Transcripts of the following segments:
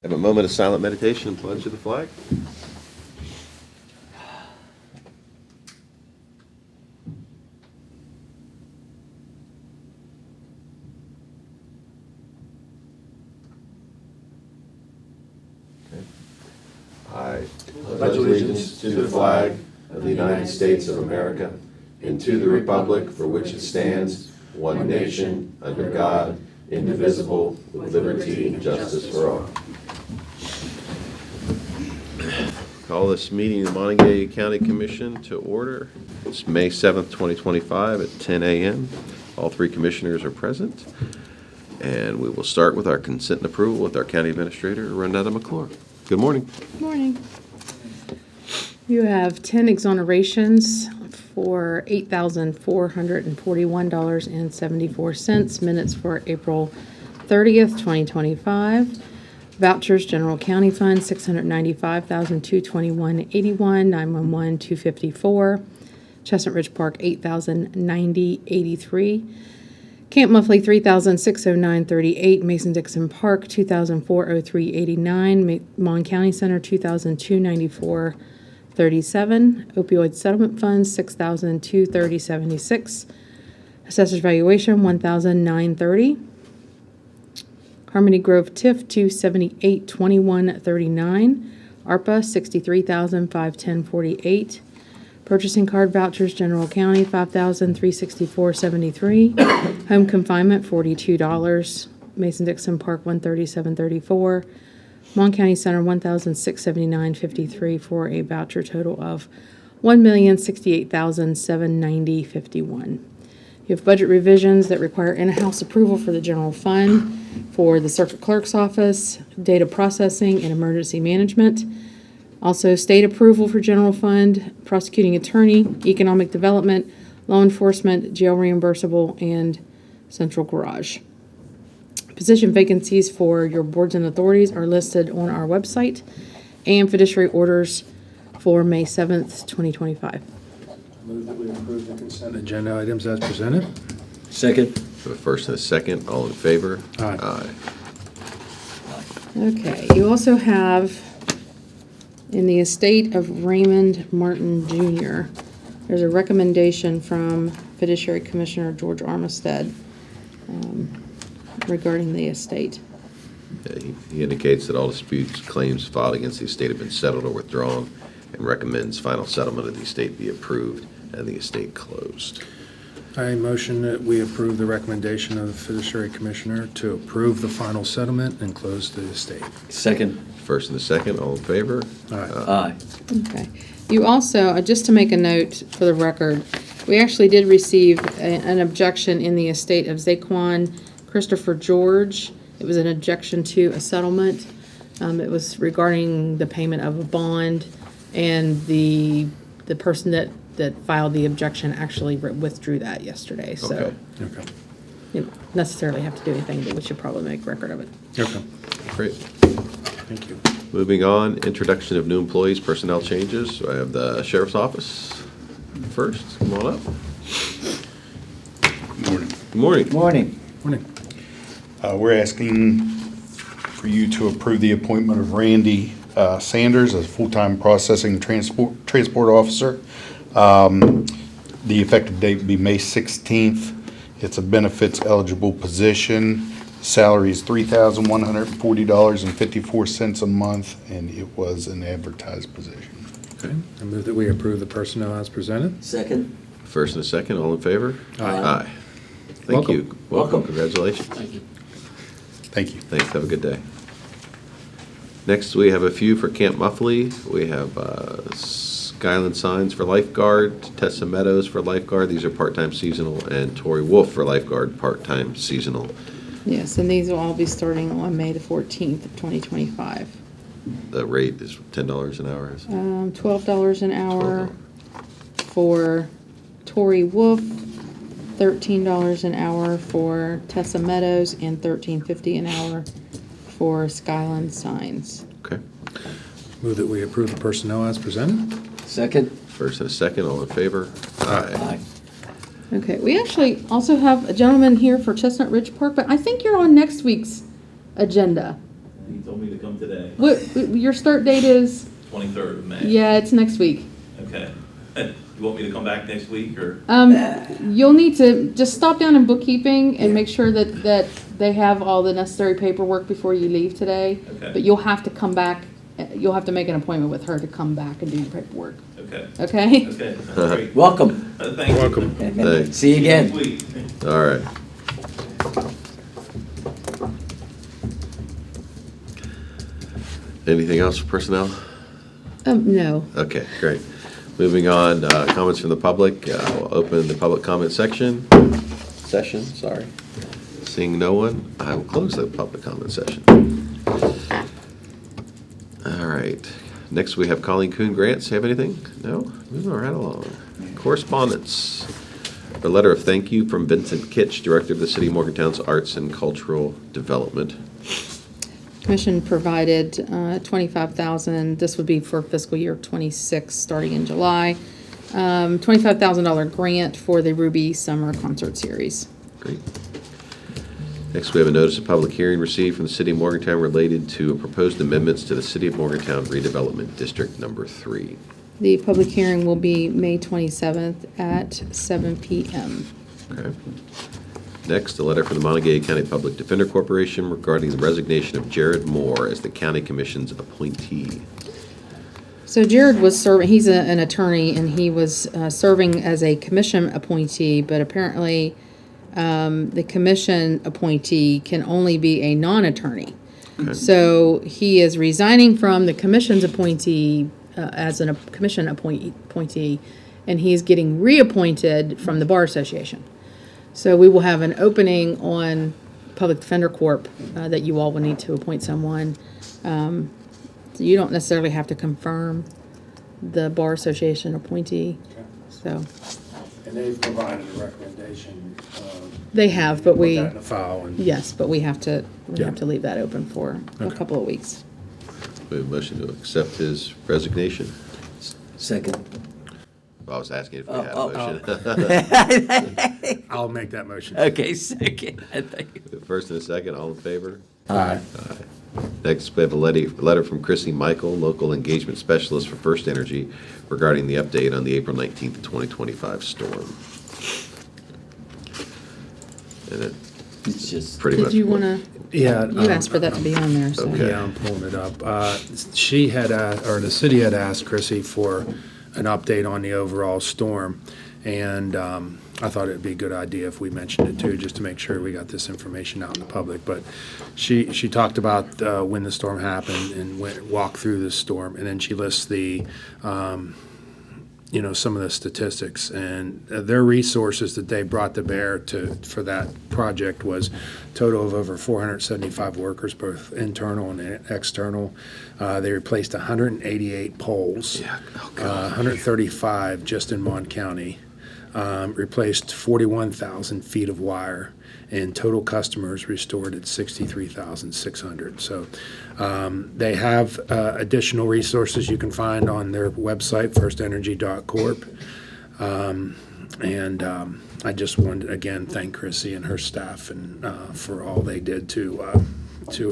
Have a moment of silent meditation and pledge to the flag. I pledge allegiance to the flag of the United States of America and to the republic for which it stands, one nation, under God, indivisible, with liberty and justice for all. Call this meeting of the Monongalia County Commission to order. It's May 7th, 2025 at 10 a.m. All three commissioners are present. And we will start with our consent and approval with our county administrator, Renetta McClure. Good morning. Good morning. You have 10 exonerations for $8,441.74. Minutes for April 30th, 2025. Vouchers, General County Fund, $695,221.81. 911, $254. Chestnut Ridge Park, $8,090.83. Camp Muffley, $3,609.38. Mason-Dixon Park, $2,403.89. Mon County Center, $2,294.37. Opioid Settlement Funds, $6,230.76. Assessor's Valuation, $1,930. Harmony Grove TIF, $278.21.39. ARPA, $63,510.48. Purchasing card vouchers, General County, $5,364.73. Home confinement, $42. Mason-Dixon Park, $137.34. Mon County Center, $1,679.53 for a voucher total of $1,068,790.51. You have budget revisions that require in-house approval for the general fund, for the circuit clerk's office, data processing, and emergency management. Also, state approval for general fund, prosecuting attorney, economic development, law enforcement, jail reimbursable, and central garage. Position vacancies for your boards and authorities are listed on our website, and fiduciary orders for May 7th, 2025. Move that we approve the consent agenda items as presented. Second. For the first and a second, all in favor? Aye. Okay, you also have, in the estate of Raymond Martin Jr., there's a recommendation from Fiduciary Commissioner George Armistead regarding the estate. He indicates that all disputes, claims filed against the estate have been settled or withdrawn, and recommends final settlement of the estate be approved and the estate closed. I motion that we approve the recommendation of the fiduciary commissioner to approve the final settlement and close the estate. Second. First and the second, all in favor? Aye. Okay. You also, just to make a note for the record, we actually did receive an objection in the estate of Zaquan Christopher George. It was an objection to a settlement. It was regarding the payment of a bond, and the person that filed the objection actually withdrew that yesterday. So Okay. Okay. you don't necessarily have to do anything, but we should probably make record of it. Okay. Great. Thank you. Moving on, introduction of new employees, personnel changes. I have the sheriff's office first. Come on up. Morning. Good morning. Morning. Morning. We're asking for you to approve the appointment of Randy Sanders as full-time processing transport officer. The effective date would be May 16th. It's a benefits eligible position. Salary is $3,140.54 a month, and it was an advertised position. Okay. I move that we approve the personnel as presented. Second. First and a second, all in favor? Aye. Thank Welcome. you. Welcome. Congratulations. Thank you. Thank you. Thanks. Have a good day. Next, we have a few for Camp Muffley. We have Skyland Signs for lifeguard, Tessa Meadows for lifeguard. These are part-time seasonal, and Tori Wolf for lifeguard, part-time seasonal. Yes, and these will all be starting on May the 14th of 2025. The rate is $10 an hour. Is it? $12 an hour $12. for Tori Wolf, $13 an hour for Tessa Meadows, and $13.50 an hour for Skyland Signs. Okay. Move that we approve the personnel as presented. Second. First and a second, all in favor? Aye. Okay, we actually also have a gentleman here for Chestnut Ridge Park, but I think you're on next week's agenda. told me to come today, Your start date is, 23rd of May. yeah, it's next week. Okay. You want me to come back next week, or? You'll need to just stop down in bookkeeping and Yeah. make sure that they have all the necessary paperwork before you leave today. Okay. But you'll have to come back, you'll have to make an appointment with her to come back and do your paperwork, Okay. okay? Okay, that's great. Welcome. Thank you. Welcome. Thanks. See you Next again. week. All right. Anything else for personnel? No. Okay, great. Moving on, comments from the public. We'll open the public comment session. Sorry. Seeing no one, I will close the public comment session. All right. Next, we have Colleen Kuhn Grants. Have anything? No? Moving right along. Correspondence. A letter of thank you from Vincent Kitch, Director of the City of Morgantown's Arts and Cultural Development. Commission provided $25,000, this would be for fiscal year '26, starting in July. $25,000 grant for the Ruby Summer Concert Series. Great. Next, we have a notice of public hearing received from the City of Morgantown related to proposed amendments to the City of Morgantown redevelopment District Number 3. The public hearing will be May 27th at 7 p.m. Okay. Next, a letter from the Monongalia County Public Defender Corporation regarding the resignation of Jared Moore as the County Commission's appointee. So Jared was serving, he's an attorney, and he was serving as a commission appointee, but apparently the commission appointee can only be a non-attorney. Okay. So he is resigning from the commission's appointee as a commission appointee, and he's getting reappointed from the Bar Association. So we will have an opening on Public Defender Corp. That you all will need to appoint someone. So you don't necessarily have to confirm the Bar Association appointee. So And they've provided a recommendation. they have, but Put we, that in the file and. yes, but we have to Yeah. leave that open for a Okay. couple of weeks. We have a motion to accept his resignation. Second. I was asking if we had Oh, a motion. I'll make that motion. Okay, second. Thank you. First and a second, all in favor? Aye. Next, we have a letter from Chrissy Michael, Local Engagement Specialist for First Energy, regarding the update on the April 19th, 2025 storm. And It's just, pretty much. Did you want to, Yeah. you asked for that to be on there, so. Okay. Yeah, I'm pulling it up. She had, or the city had asked Chrissy for an update on the overall storm. And I thought it'd be a good idea if we mentioned it too, just to make sure we got this information out in the public. But she talked about when the storm happened and walked through the storm. And then she lists the, some of the statistics. And their resources that they brought to bear for that project was total of over 475 workers, both internal and external. They replaced 188 poles. Yeah, oh, God. 135 just in Mon County. Replaced 41,000 feet of wire, and total customers restored at 63,600. So they have additional resources you can find on their website, firstenergy.corp. I just wanted to, again, thank Chrissy and her staff and for all they did to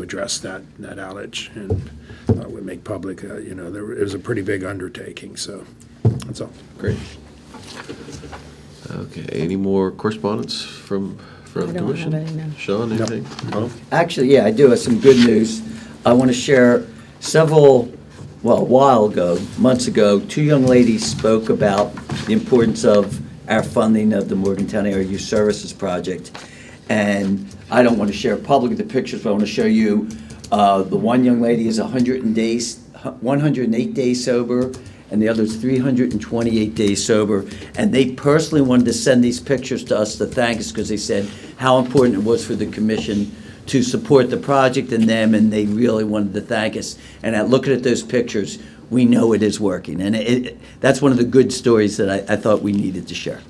address that outage, and would make public, it was a pretty big undertaking, so that's all. Great. Okay, any more correspondence from I don't Commission? have any, no. Sean, anything? Tom? actually, yeah, I do have some good news. I want to share a while ago, months ago, two young ladies spoke about the importance of our funding of the Morgantown Area Youth Services Project. And I don't want to share publicly the pictures, but I want to show you, the one young lady is 108 days sober, and the other is 328 days sober. And they personally wanted to send these pictures to us to thank us, because they said how important it was for the commission to support the project and them, and they really wanted to thank us. And at looking at those pictures, we know it is working. And that's one of the good stories that I thought we needed to share.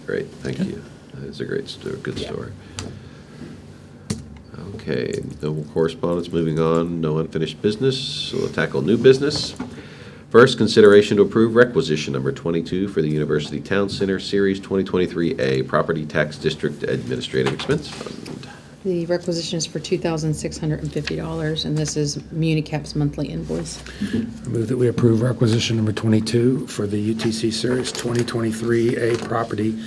Great, thank you. That is a great story, good story. Okay, no more correspondence, moving on, no unfinished business, so we'll tackle new business. First, consideration to approve requisition number 22 for the University Town Center Series 2023A Property Tax District Administrative Expense Fund. The requisition is for $2,650, and this is Municap's monthly invoice. I move that we approve requisition number 22 for the UTC Series 2023A Property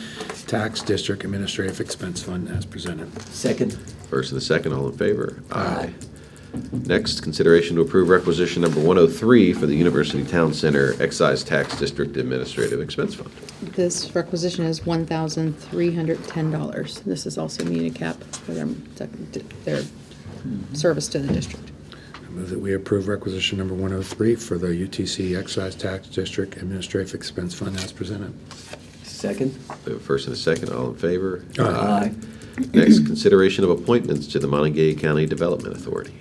Tax District Administrative Expense Fund as presented. Second. First and a second, all in favor? Aye. Next, consideration to approve requisition number 103 for the University Town Center Excise Tax District Administrative Expense Fund. This requisition is $1,310. This is also Municap for their service to the district. I move that we approve requisition number 103 for the UTC Excise Tax District Administrative Expense Fund as presented. Second. We have a first and a second, all in favor? Aye. Next, consideration of appointments to the Monongalia County Development Authority.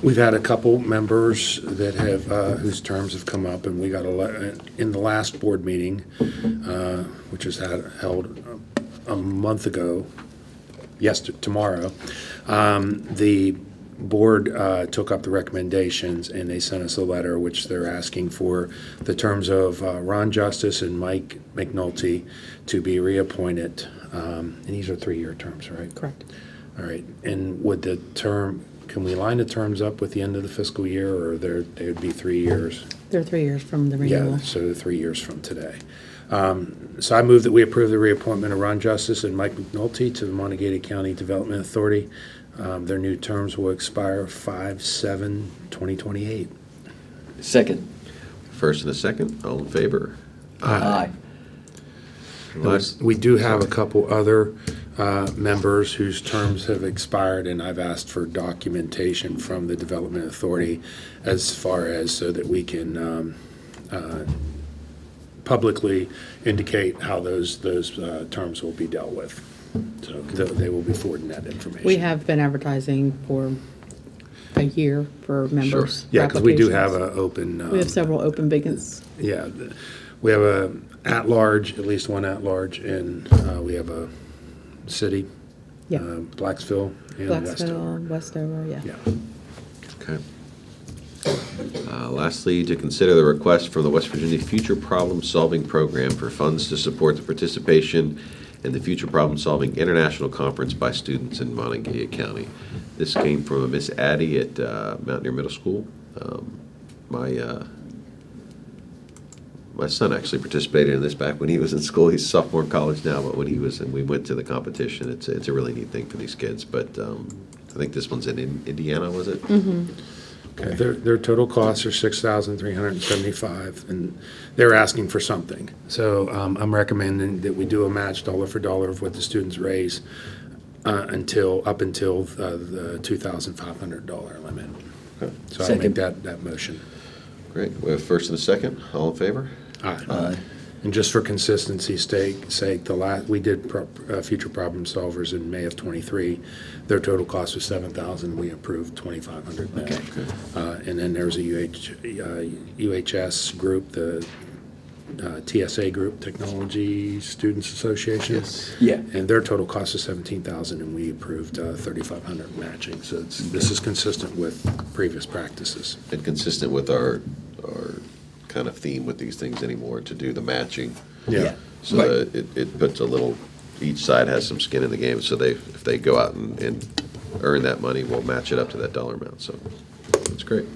We've had a couple members that have, whose terms have come up, and we got in the last board meeting, which was held a month ago, tomorrow, the board took up the recommendations, and they sent us a letter which they're asking for the terms of Ron Justice and Mike McNulty to be reappointed. And these are 3-year terms, right? Correct. All right. And would the term, can we line the terms up with the end of the fiscal year, or they would be 3 years? They're 3 years from the Yeah, renewal. so 3 years from today. So I move that we approve the reappointment of Ron Justice and Mike McNulty to the Monongalia County Development Authority. Their new terms will expire 5/7/2028. Second. First and a second, all in favor? Aye. Last, We do have a couple other members whose terms have expired, and I've asked for documentation from the Development Authority as far as so that we can publicly indicate how those terms will be dealt with. So they will be forwarding that information. We have been advertising for a year for members. Yeah, because we do have applications. a open. We have several open vacancies. Yeah, we have a at-large, at least one at-large, and we have a city, Yeah. Blacksville and Westover. Blacksville, Westover, yeah. Yeah. okay. Lastly, to consider the request from the West Virginia Future Problem Solving Program for funds to support the participation in the Future Problem Solving International Conference by students in Monongalia County. This came from a Miss Addie at Mountaineer Middle School. My son actually participated in this back when he was in school. He's a sophomore in college now, but when he was, and we went to the competition. It's a really neat thing for these kids. But I think this one's in Indiana, was it? Mm-hmm. Okay, their total costs are $6,375, and they're asking for something. So I'm recommending that we do a match dollar for dollar of what the students raise up until the $2,500 lik. Okay. So I'll make Second. that motion. Great. We have first and a second. All in favor? Aye. And just for consistency's sake, we did future problem solvers in May of '23. Their total cost was $7,000. We approved $2,500 match. Okay. And then there's a UHS group, the TSA group, Technology Students Association. Yes. Yeah. And their total cost is $17,000, and we approved $3,500 matching. So this is consistent with previous practices. And consistent with our kind of theme with these things anymore, to do the matching. Yeah. So Right. that it puts a little, each side has some skin in the game, so if they go out and earn that money, we'll match it up to that dollar amount, so that's great.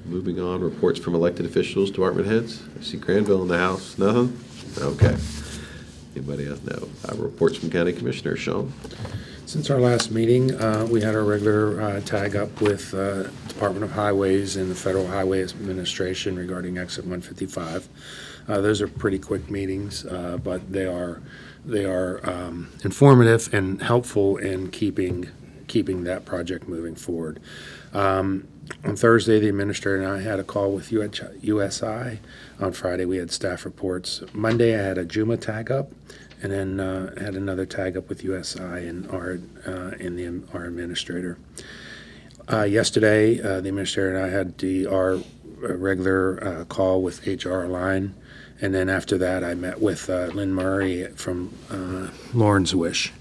Moving on, reports from elected officials, department heads. I see Granville in the house. Nothing? Okay. Anybody else? No. Reports from county commissioners. Sean? Since our last meeting, we had our regular tag up with Department of Highways and the Federal Highway Administration regarding exit 155. Those are pretty quick meetings, but they are informative and helpful in keeping that project moving forward. On Thursday, the administrator and I had a call with USI. On Friday, we had staff reports. Monday, I had a JUMA tag up, and then had another tag up with USI and our administrator. Yesterday, the administrator and I had our regular call with HR line, and then after that, I met with Lynn Murray from Lauren's Wish.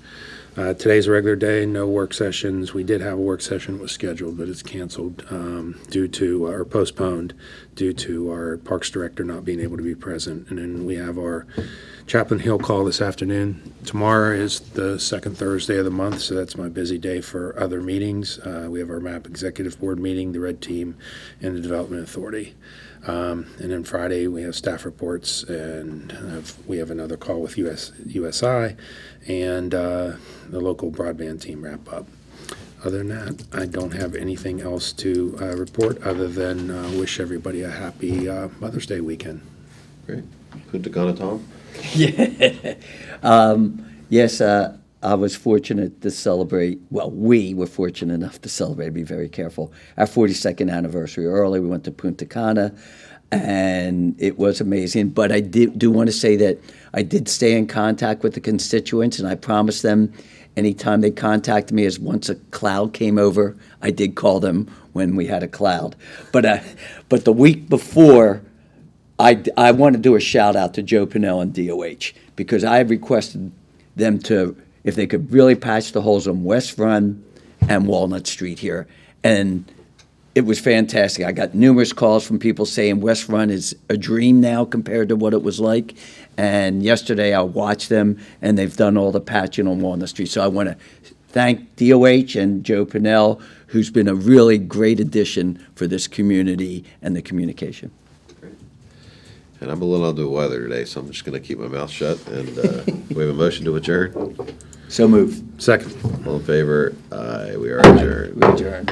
Today's a regular day, no work sessions. We did have a work session that was scheduled, but it's canceled due to, or postponed, due to our Parks Director not being able to be present. And then we have our Chaplain Hill call this afternoon. Tomorrow is the second Thursday of the month, so that's my busy day for other meetings. We have our MAP Executive Board meeting, the Red Team, and the Development Authority. And then Friday, we have staff reports, and we have another call with USI, and the local broadband team wrap up. Other than that, I don't have anything else to report other than wish everybody a happy Mother's Day weekend. Great. Punta Cana, Tom? Yes, I was fortunate to celebrate, well, we were fortunate enough to celebrate, be very careful, our 42nd anniversary early. We went to Punta Cana, and it was amazing. But I do want to say that I did stay in contact with the constituents, and I promised them anytime they contacted me, as once a cloud came over, I did call them when we had a cloud. But the week before, I want to do a shout out to Joe Pinnell and DOH, because I had requested them to, if they could really patch the holes on West Run and Walnut Street here. And it was fantastic. I got numerous calls from people saying West Run is a dream now compared to what it was like. And yesterday I watched them, and they've done all the patching on Walnut Street. So I want to thank DOH and Joe Pinnell, who's been a really great addition for this community and the communication. And I'm a little under the weather today, so I'm just going to keep my mouth shut. And we have a motion to adjourn. So moved. Second. All in favor? Aye, we are adjourned. We adjourn.